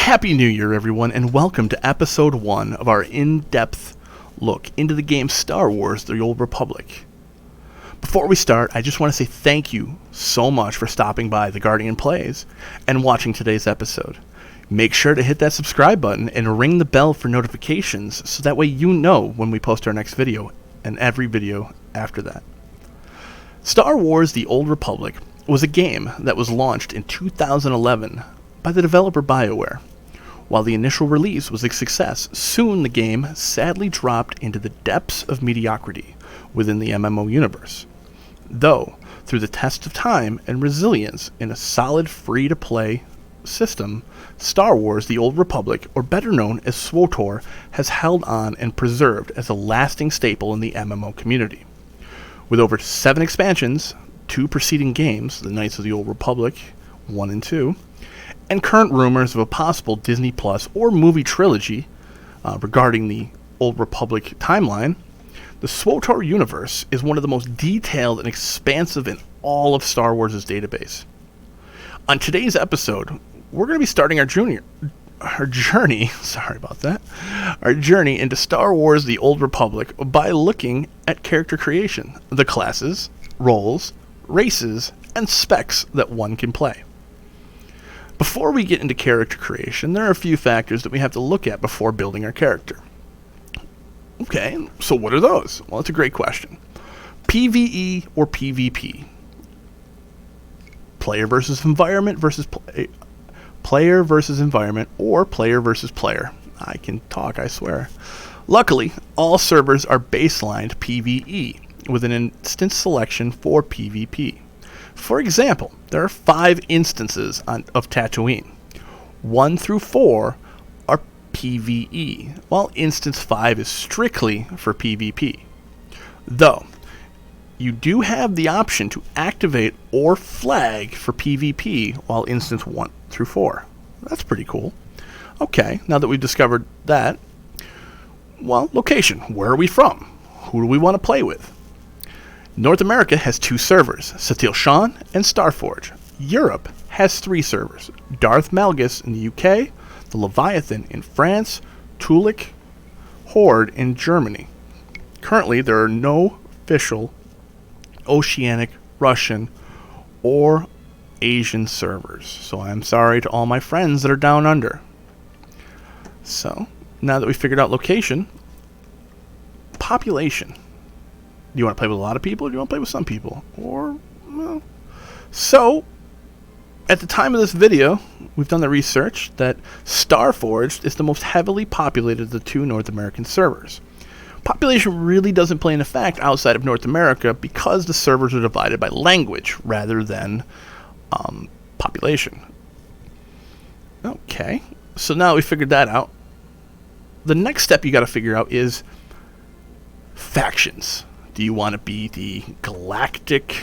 Happy New Year, everyone, and welcome to Episode 1 of our in-depth look into the game Star Wars: The Old Republic. Before we start, I just want to say thank you so much for stopping by The Guardian Plays and watching today's episode. Make sure to hit that subscribe button and ring the bell for notifications so that way you know when we post our next video and every video after that. Star Wars: The Old Republic was a game that was launched in 2011 by the developer BioWare. While the initial release was a success, soon the game sadly dropped into the depths of mediocrity within the MMO universe. Though, through the test of time and resilience in a solid free-to-play system, Star Wars: The Old Republic, or better known as SWTOR, has held on and preserved as a lasting staple in the MMO community. With over 7 expansions, 2 preceding games, The Knights of the Old Republic 1 and 2, and current rumors of a possible Disney Plus or movie trilogy regarding the Old Republic timeline, the SWTOR universe is one of the most detailed and expansive in all of Star Wars' database. On today's episode, we're going to be starting our journey into Star Wars: The Old Republic by looking at character creation, the classes, roles, races, and specs that one can play. Before we get into character creation, there are a few factors that we have to look at before building our character. Okay, so what are those? Well, it's a great question. PvE or PvP? Player versus environment versus player versus environment, or player versus player. I can talk, I swear. Luckily, all servers are baselined PvE with an instance selection for PvP. For example, there are 5 instances of Tatooine. 1 through 4 are PvE, while instance 5 is strictly for PvP. Though, you do have the option to activate or flag for PvP while instance 1 through 4. That's pretty cool. Okay, now that we've discovered that, well, location. Where are we from? Who do we want to play with? North America has 2 servers, Satele Shan and Starforge. Europe has 3 servers, Darth Malgus in the UK, the Leviathan in France, Tulik Horde in Germany. Currently, there are no official Oceanic, Russian, or Asian servers, so I'm sorry to all my friends that are down under. So, now that we figured out location, population. Do you want to play with a lot of people, or do you want to play with some people? Or, well... So, at the time of this video, we've done the research that Starforged is the most heavily populated of the 2 North American servers. Population really doesn't play an effect outside of North America because the servers are divided by language rather than population. Okay, so now we figured that out. The next step you got to figure out is factions. Do you want to be the Galactic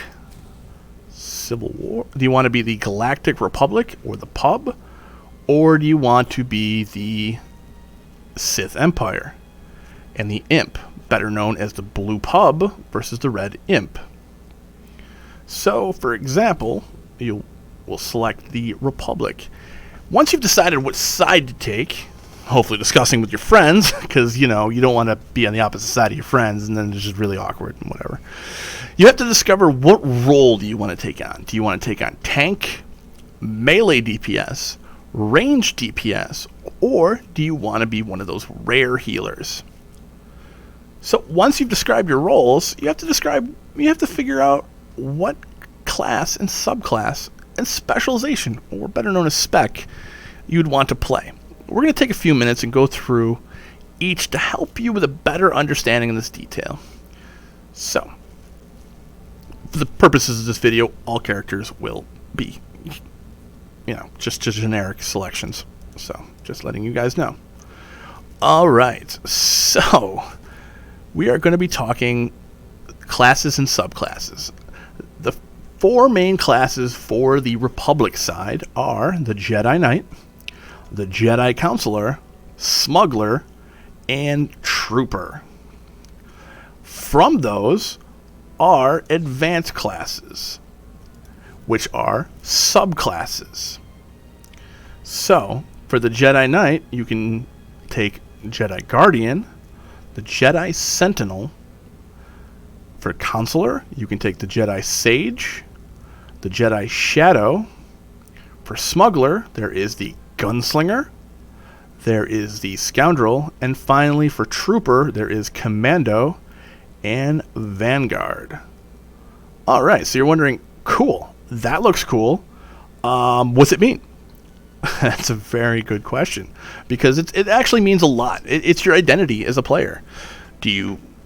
Civil War? Do you want to be the Galactic Republic or the Pub? Or do you want to be the Sith Empire and the Imp, better known as the Blue Pub versus the Red Imp? So, for example, we'll select the Republic. Once you've decided what side to take, hopefully discussing with your friends, because, you don't want to be on the opposite side of your friends, and then it's just really awkward and whatever. You have to discover what role do you want to take on. Do you want to take on tank, melee DPS, range DPS, or do you want to be one of those rare healers? So once you've described your roles, you have to figure out what class and subclass and specialization, or better known as spec, you'd want to play. We're going to take a few minutes and go through each to help you with a better understanding of this detail. So, for the purposes of this video, all characters will be, just generic selections. So, just letting you guys know. Alright, so, we are going to be talking classes and subclasses. The 4 main classes for the Republic side are the Jedi Knight, the Jedi Counselor, Smuggler, and Trooper. From those are advanced classes, which are subclasses. So, For the Jedi Knight, you can take Jedi Guardian, the Jedi Sentinel. For Counselor, you can take the Jedi Sage, the Jedi Shadow. For Smuggler, there is the Gunslinger, there is the Scoundrel, and finally for Trooper, there is Commando and Vanguard. Alright, so you're wondering, cool, that looks cool. What's it mean? That's a very good question, because it actually means a lot. It's your identity as a player.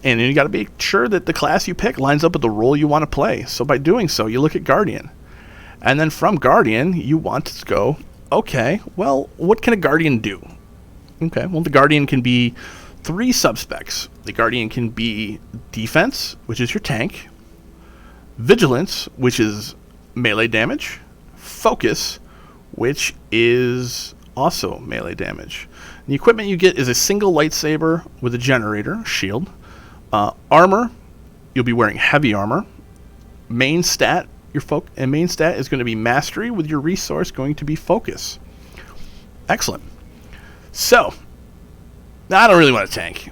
And you got to be sure that the class you pick lines up with the role you want to play. So by doing so, you look at Guardian. And then from Guardian, you want to go, okay, well, what can a Guardian do? Okay, well, the Guardian can be 3 subspecs. The Guardian can be Defense, which is your tank, Vigilance, which is melee damage, Focus, which is also melee damage. The equipment you get is a single lightsaber with a generator, shield. Armor, you'll be wearing heavy armor. Main stat, main stat is going to be Mastery, with your resource going to be Focus. Excellent. So, now I don't really want a tank.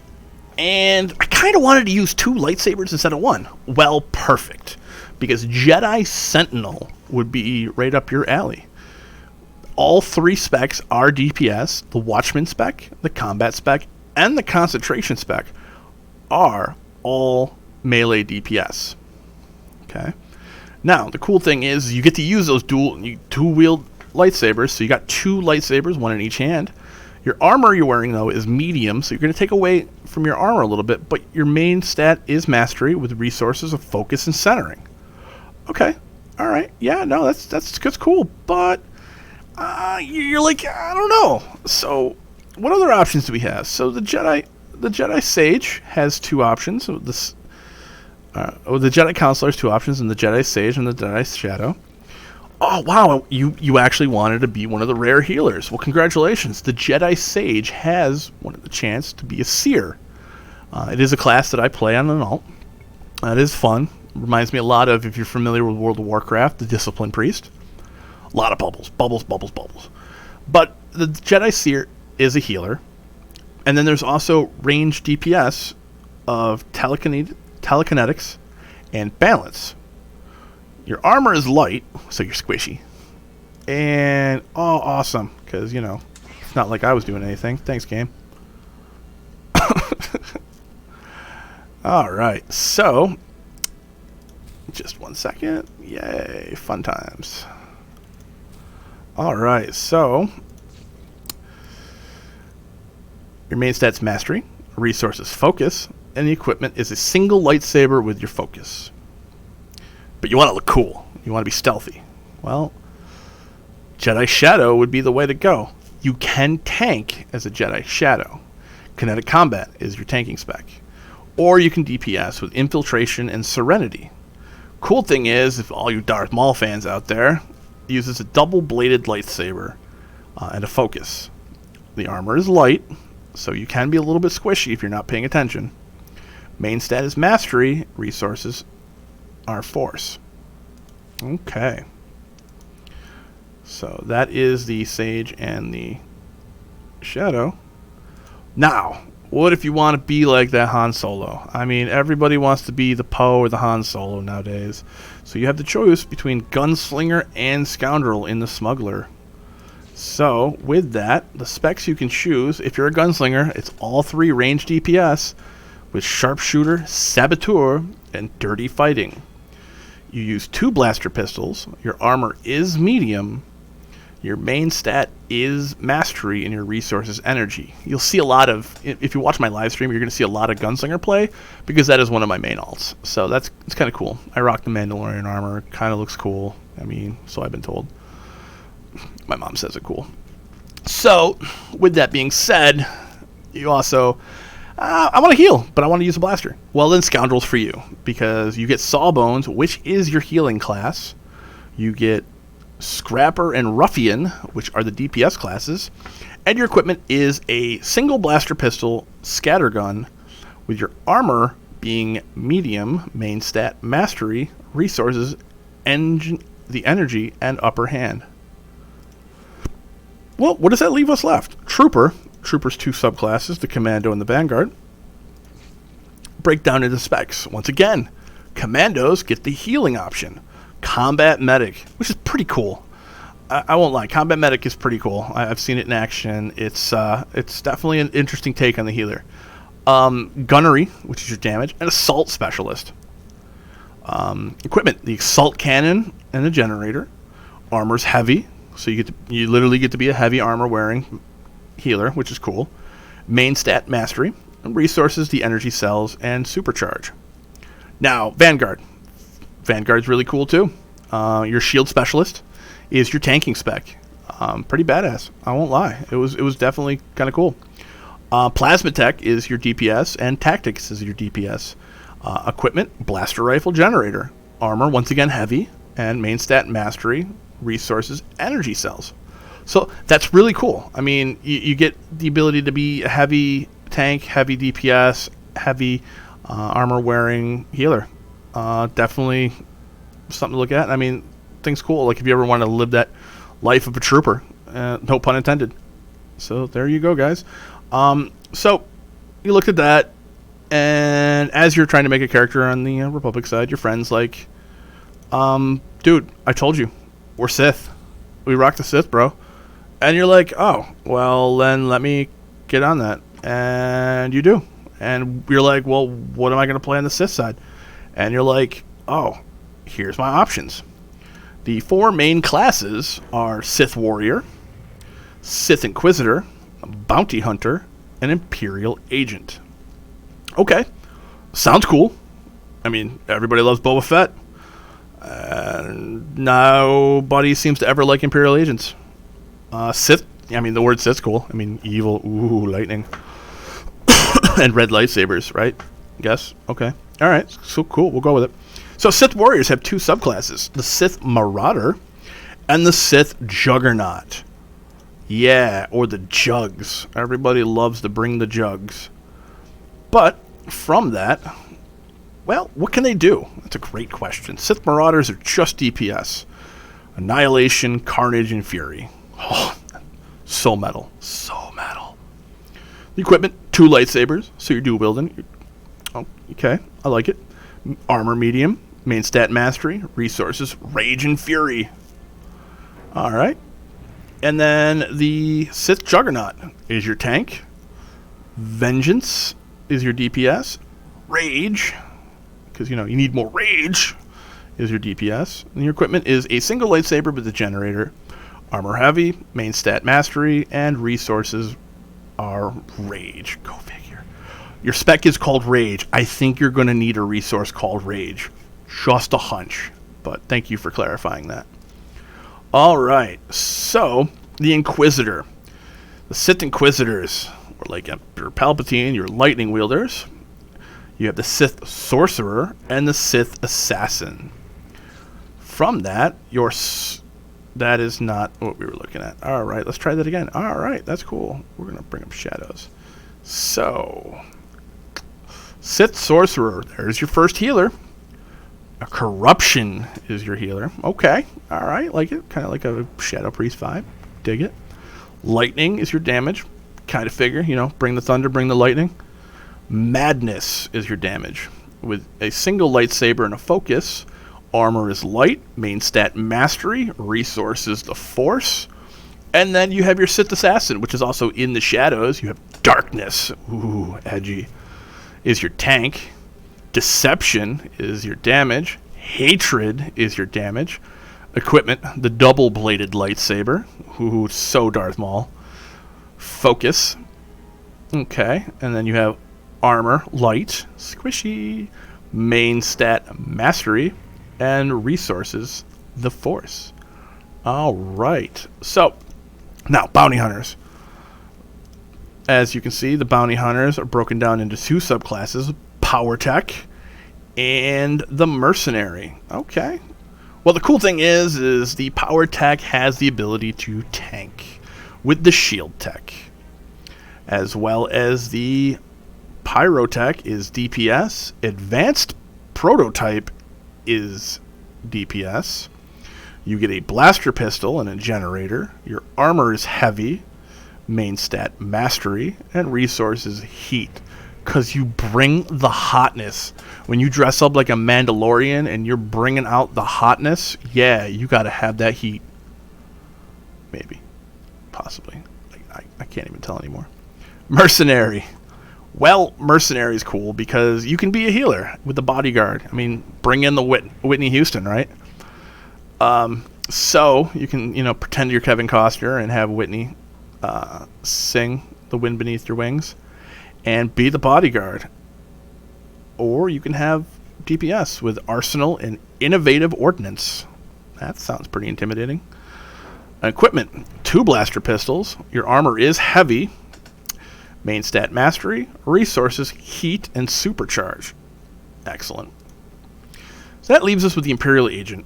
And I kind of wanted to use 2 lightsabers instead of 1. Well, perfect. Because Jedi Sentinel would be right up your alley. All 3 specs are DPS. The Watchman spec, the Combat spec, and the Concentration spec are all melee DPS. Okay. Now, the cool thing is you get to use those dual-wield lightsabers. So you got 2 lightsabers, 1 in each hand. Your armor you're wearing, though, is medium, so you're going to take away from your armor a little bit, but your main stat is Mastery, with resources of Focus and Centering. Okay. All right. Yeah, no, that's cool, but you're like, I don't know. So what other options do we have? So the Jedi Sage has 2 options. So the Jedi Counselor has 2 options, and the Jedi Sage and the Jedi Shadow. Oh, wow, you actually wanted to be one of the rare healers. Well, congratulations. The Jedi Sage has the chance to be a seer. It is a class that I play on an alt. It is fun. Reminds me a lot of, if you're familiar with World of Warcraft, the Discipline Priest. A lot of bubbles. But the Jedi Seer is a healer. And then there's also range DPS of telekinetics and balance. Your armor is light, so you're squishy. And, oh, awesome, because, it's not like I was doing anything. Thanks, game. Alright, so, just 1 second. Yay, fun times. Alright, so, your main stat's Mastery, resources Focus, and the equipment is a single lightsaber with your Focus. But you want to look cool. You want to be stealthy. Well, Jedi Shadow would be the way to go. You can tank as a Jedi Shadow. Kinetic Combat is your tanking spec. Or you can DPS with Infiltration and Serenity. Cool thing is, if all you Darth Maul fans out there, it uses a double-bladed lightsaber and a Focus. The armor is light, so you can be a little bit squishy if you're not paying attention. Main stat is Mastery. Resources are Force. Okay. So that is the Sage and the Shadow. Now, what if you want to be like that Han Solo? I mean, everybody wants to be the Poe or the Han Solo nowadays. So you have the choice between Gunslinger and Scoundrel in the Smuggler. So, with that, the specs you can choose, if you're a Gunslinger, it's all 3 range DPS with Sharpshooter, SWTOR, and Dirty Fighting. You use 2 blaster pistols, your armor is medium, your main stat is Mastery, and your resource is Energy. You'll see a lot of, if you watch my live stream, you're going to see a lot of Gunslinger play, because that is one of my main alts. So it's kind of cool. I rock the Mandalorian armor, kind of looks cool. I mean, so I've been told. My mom says it cool. So, with that being said, you also... I want to heal, but I want to use a blaster. Well, then Scoundrel's for you, because you get Sawbones, which is your healing class. You get Scrapper and Ruffian, which are the DPS classes. And your equipment is a single blaster pistol, scattergun, with your armor being medium, main stat, Mastery, resources, the Energy, and upper hand. Well, what does that leave us left? Trooper. Trooper's 2 subclasses, the Commando and the Vanguard. Break down into specs. Once again, Commandos get the healing option. Combat Medic, which is pretty cool. I won't lie, Combat Medic is pretty cool. I've seen it in action. It's definitely an interesting take on the healer. Gunnery, which is your damage, and Assault Specialist. Equipment, the Assault Cannon and the Generator. Armor's heavy, so you literally get to be a heavy armor wearing healer, which is cool. Main stat Mastery. And resources, the Energy Cells, and Supercharge. Now, Vanguard. Vanguard's really cool too. Your Shield Specialist is your tanking spec. Pretty badass, I won't lie. It was definitely kind of cool. Plasma Tech is your DPS, and Tactics is your DPS. Equipment, Blaster Rifle, Generator. Armor, once again heavy, and main stat Mastery, resources, Energy Cells. So that's really cool. I mean, you get the ability to be a heavy tank, heavy DPS, heavy armor wearing healer. Definitely something to look at. I mean, things cool. Like if you ever want to live that life of a trooper, no pun intended. So there you go, guys. So you looked at that, and as you're trying to make a character on the Republic side, your friend's like, dude, I told you, we're Sith. We rock the Sith, bro. And you're like, oh, well, then let me get on that. And you do. And you're like, well, what am I going to play on the Sith side? And you're like, oh, here's my options. The 4 main classes are Sith Warrior, Sith Inquisitor, Bounty Hunter, and Imperial Agent. Okay, sounds cool. I mean, everybody loves Boba Fett. Nobody seems to ever like Imperial Agents. Sith, I mean, the word Sith's cool. I mean, evil, ooh, lightning. And red lightsabers, right? Guess? Okay. All right, so cool. We'll go with it. So Sith Warriors have 2 subclasses, the Sith Marauder and the Sith Juggernaut. Yeah, or the Jugs. Everybody loves to bring the Jugs. But from that, well, what can they do? That's a great question. Sith Marauders are just DPS. Annihilation, Carnage, and Fury. Oh, so metal. So metal. The equipment, 2 lightsabers, so you're dual wielding. Oh, okay, I like it. Armor medium, main stat Mastery, resources, Rage and Fury. All right. And then the Sith Juggernaut is your tank. Vengeance is your DPS. Rage, because, you need more rage, is your DPS. And your equipment is a single lightsaber with a generator. Armor heavy, main stat Mastery, and resources are Rage. Go figure. Your spec is called Rage. I think you're going to need a resource called Rage. Just a hunch. But thank you for clarifying that. Alright, so the Inquisitor. The Sith Inquisitors were like Emperor Palpatine, your lightning wielders. You have the Sith Sorcerer and the Sith Assassin. From that, that is not what we were looking at. Alright, let's try that again. Alright, that's cool. We're going to bring up shadows. So, Sith Sorcerer, there's your first healer. A Corruption is your healer. Okay, alright, like it. Kind of like a Shadow Priest vibe. Dig it. Lightning is your damage. Kind of figure, bring the thunder, bring the lightning. Madness is your damage. With a single lightsaber and a focus. Armor is light, main stat Mastery, resources the Force, and then you have your Sith Assassin, which is also in the shadows. You have Darkness, ooh, edgy, is your tank. Deception is your damage. Hatred is your damage. Equipment, the double-bladed lightsaber, ooh, so Darth Maul. Focus, okay, and then you have Armor, light, squishy, main stat Mastery, and resources, the Force. All right. So, now, Bounty Hunters. As you can see, the Bounty Hunters are broken down into 2 subclasses, Power Tech and the Mercenary. Okay. Well, the cool thing is the Power Tech has the ability to tank with the Shield Tech, as well as the Pyrotech is DPS, Advanced Prototype is DPS. You get a blaster pistol and a generator. Your armor is heavy. Main stat mastery. And resources heat. Because you bring the hotness. When you dress up like a Mandalorian and you're bringing out the hotness, yeah, you got to have that heat. Maybe. Possibly. I can't even tell anymore. Mercenary. Well, Mercenary is cool because you can be a healer with the bodyguard. I mean, bring in the Whitney Houston, right? So you can, pretend you're Kevin Costner and have Whitney sing "The Wind Beneath Your Wings" and be the bodyguard. Or you can have DPS with Arsenal and Innovative Ordnance. That sounds pretty intimidating. Equipment: 2 blaster pistols. Your armor is heavy. Main stat mastery, resources, heat, and supercharge. Excellent. So that leaves us with the Imperial Agent.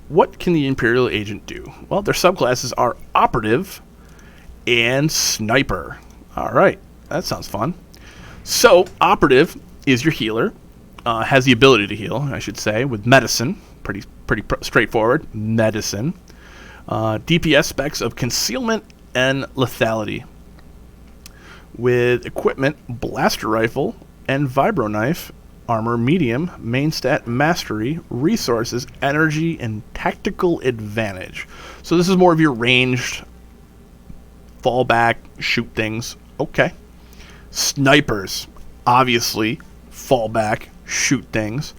What can the Imperial Agent do? Well, their subclasses are Operative and Sniper. Alright, that sounds fun. So, Operative is your healer. Has the ability to heal, I should say, with Medicine. Pretty straightforward. Medicine. DPS specs of Concealment and Lethality. With equipment, blaster rifle and vibro knife, armor medium, main stat mastery, resources, energy, and tactical advantage. So this is more of your ranged, fall back, shoot things. Okay. Snipers, obviously, fall back, shoot things.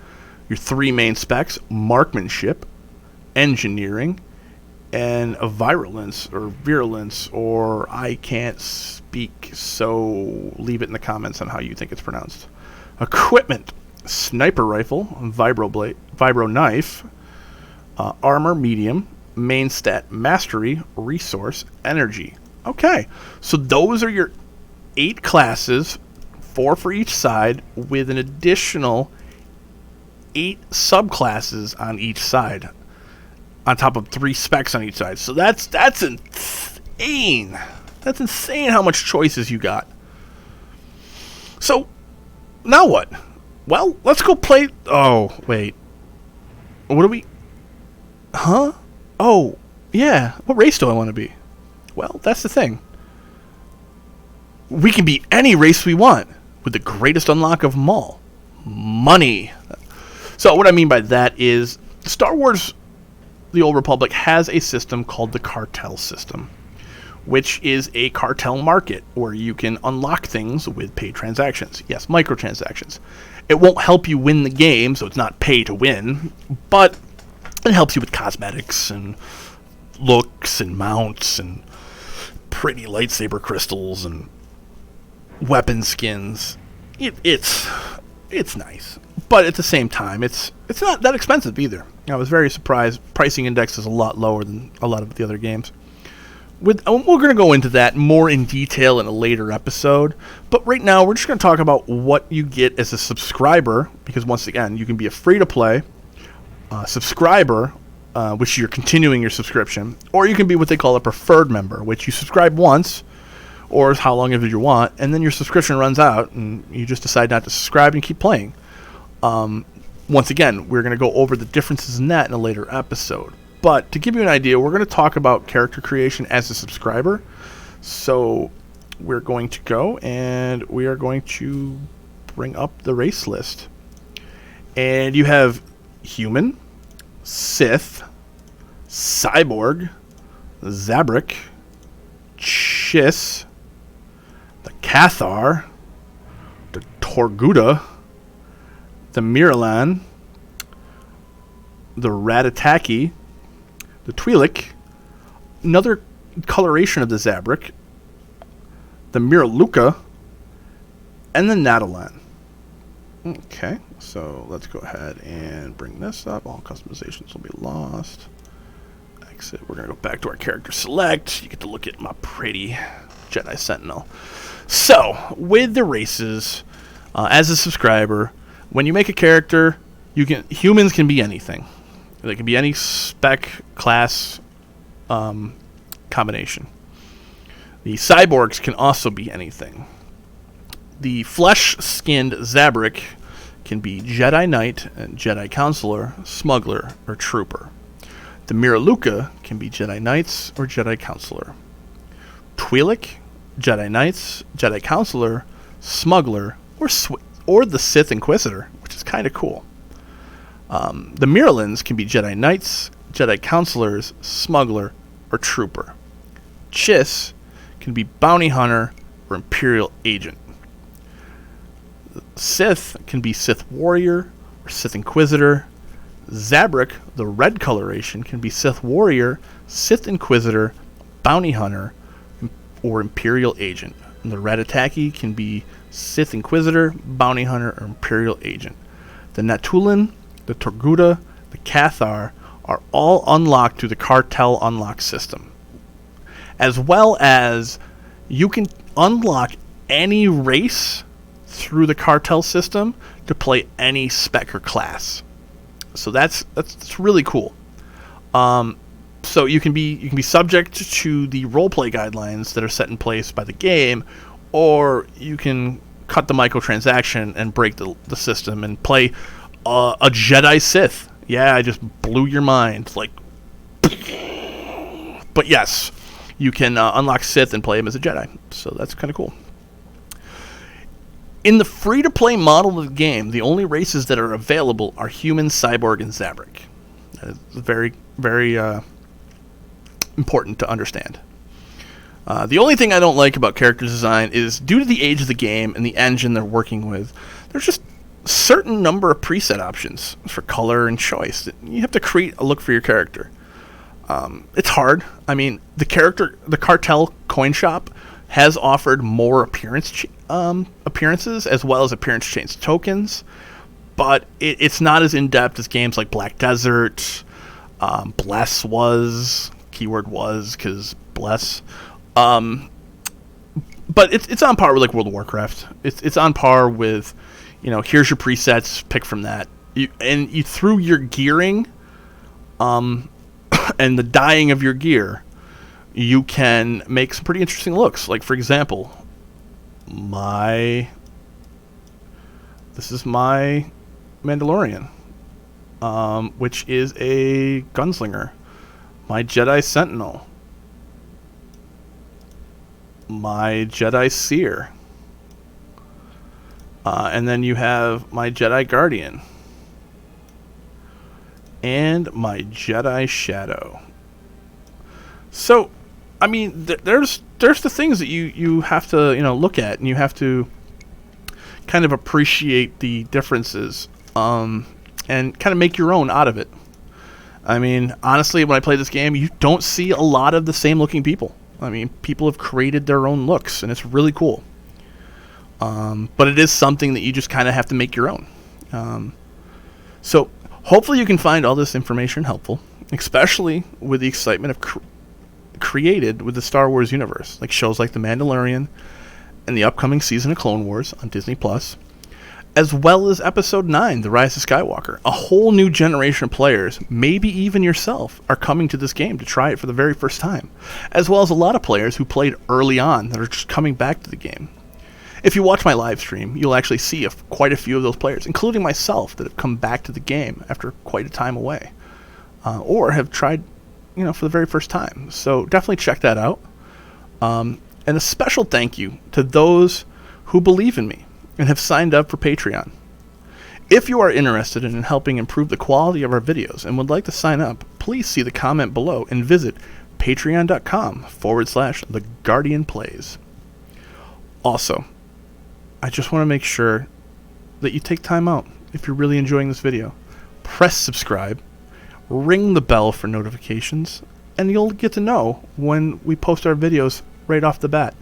Your 3 main specs: marksmanship, engineering, and a virulence, or I can't speak, so leave it in the comments on how you think it's pronounced. Equipment: sniper rifle, vibro knife, armor medium, main stat mastery, resource, energy. Okay, so those are your 8 classes, 4 for each side, with an additional 8 subclasses on each side, on top of 3 specs on each side. So that's insane. That's insane how much choices you got. So, now what? Well, let's go play... Oh, wait. What do we... Huh? Oh, yeah. What race do I want to be? Well, that's the thing. We can be any race we want, with the greatest unlock of them all. Money. So, what I mean by that is, Star Wars... The Old Republic has a system called the cartel system, which is a cartel market where you can unlock things with paid transactions. Yes, microtransactions. It won't help you win the game, so it's not pay to win, but it helps you with cosmetics and looks and mounts and pretty lightsaber crystals and weapon skins. It's nice, but at the same time, it's not that expensive either. I was very surprised. Pricing index is a lot lower than a lot of the other games. We're going to go into that more in detail in a later episode. But right now, we're just going to talk about what you get as a subscriber. Because once again, you can be a free-to-play subscriber, which you're continuing your subscription. Or you can be what they call a preferred member, which you subscribe once, or how long as you want. And then your subscription runs out, and you just decide not to subscribe and keep playing. Once again, we're going to go over the differences in that in a later episode. But to give you an idea, we're going to talk about character creation as a subscriber. So we're going to go and we are going to bring up the race list. And you have human, Sith, cyborg, Zabrak, Chiss, the Cathar, the Torguda, the Miralan, the Ratataki, the Twi'lek, another coloration of the Zabrak, the Miraluka, and the Natalan. Okay, so let's go ahead and bring this up. All customizations will be lost. Exit. We're going to go back to our character select. You get to look at my pretty Jedi Sentinel. So, with the races, as a subscriber, when you make a character, humans can be anything. They can be any spec class combination. The cyborgs can also be anything. The flesh-skinned Zabrak can be Jedi Knight, Jedi Counselor, Smuggler, or Trooper. The Miraluka can be Jedi Knights or Jedi Counselor. Twi'lek, Jedi Knights, Jedi Counselor, Smuggler, or the Sith Inquisitor, which is kind of cool. The Miralins can be Jedi Knights, Jedi Counselors, Smuggler, or Trooper. Chiss can be Bounty Hunter or Imperial Agent. Sith can be Sith Warrior or Sith Inquisitor. Zabrak, the red coloration, can be Sith Warrior, Sith Inquisitor, Bounty Hunter, or Imperial Agent. And the Ratataki can be Sith Inquisitor, Bounty Hunter, or Imperial Agent. The Natulin, the Torguda, the Cathar are all unlocked through the Cartel Unlock system. As well as you can unlock any race through the Cartel system to play any spec or class. So that's really cool. So you can be subject to the roleplay guidelines that are set in place by the game, or you can cut the microtransaction and break the system and play a Jedi Sith. Yeah, I just blew your mind. But yes, you can unlock Sith and play him as a Jedi. So that's kind of cool. In the free-to-play model of the game, the only races that are available are human, cyborg, and Zabrak. That is very, very important to understand. The only thing I don't like about character design is, due to the age of the game and the engine they're working with, there's just a certain number of preset options for color and choice. You have to create a look for your character. It's hard. I mean, the Cartel coin shop has offered more appearances as well as appearance change tokens, but it's not as in-depth as games like Black Desert, Bless was, keyword was, because Bless, but it's on par with like World of Warcraft. It's on par with, here's your presets, pick from that. You through your gearing, and the dyeing of your gear, you can make some pretty interesting looks. Like, for example, this is my Mandalorian, which is a gunslinger. My Jedi Sentinel. My Jedi Seer. And then you have my Jedi Guardian. And my Jedi Shadow. So, I mean, there's the things that you have to look at, and you have to kind of appreciate the differences, and kind of make your own out of it. I mean, honestly, when I play this game, you don't see a lot of the same looking people. I mean, people have created their own looks, and it's really cool. But it is something that you just kind of have to make your own. So hopefully you can find all this information helpful, especially with the excitement of created with the Star Wars universe, like shows like The Mandalorian and the upcoming season of Clone Wars on Disney Plus, as well as Episode 9, The Rise of Skywalker. A whole new generation of players, maybe even yourself, are coming to this game to try it for the very first time, as well as a lot of players who played early on that are just coming back to the game. If you watch my live stream, you'll actually see quite a few of those players, including myself, that have come back to the game after quite a time away, or have tried for the very first time. So definitely check that out. And a special thank you to those who believe in me and have signed up for Patreon. If you are interested in helping improve the quality of our videos and would like to sign up, please see the comment below and visit patreon.com/theguardianplays. Also, I just want to make sure that you take time out, if you're really enjoying this video, press subscribe, ring the bell for notifications, and you'll get to know when we post our videos right off the bat,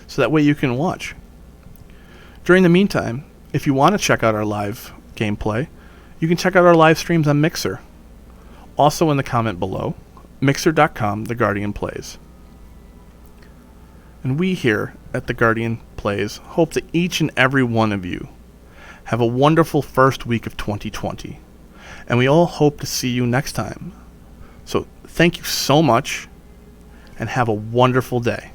so that way you can watch. During the meantime, if you want to check out our live gameplay, you can check out our live streams on Mixer. Also in the comment below, mixer.com, The Guardian Plays. And we here at The Guardian Plays hope that each and every one of you have a wonderful first week of 2020. And we all hope to see you next time. So thank you so much, and have a wonderful day.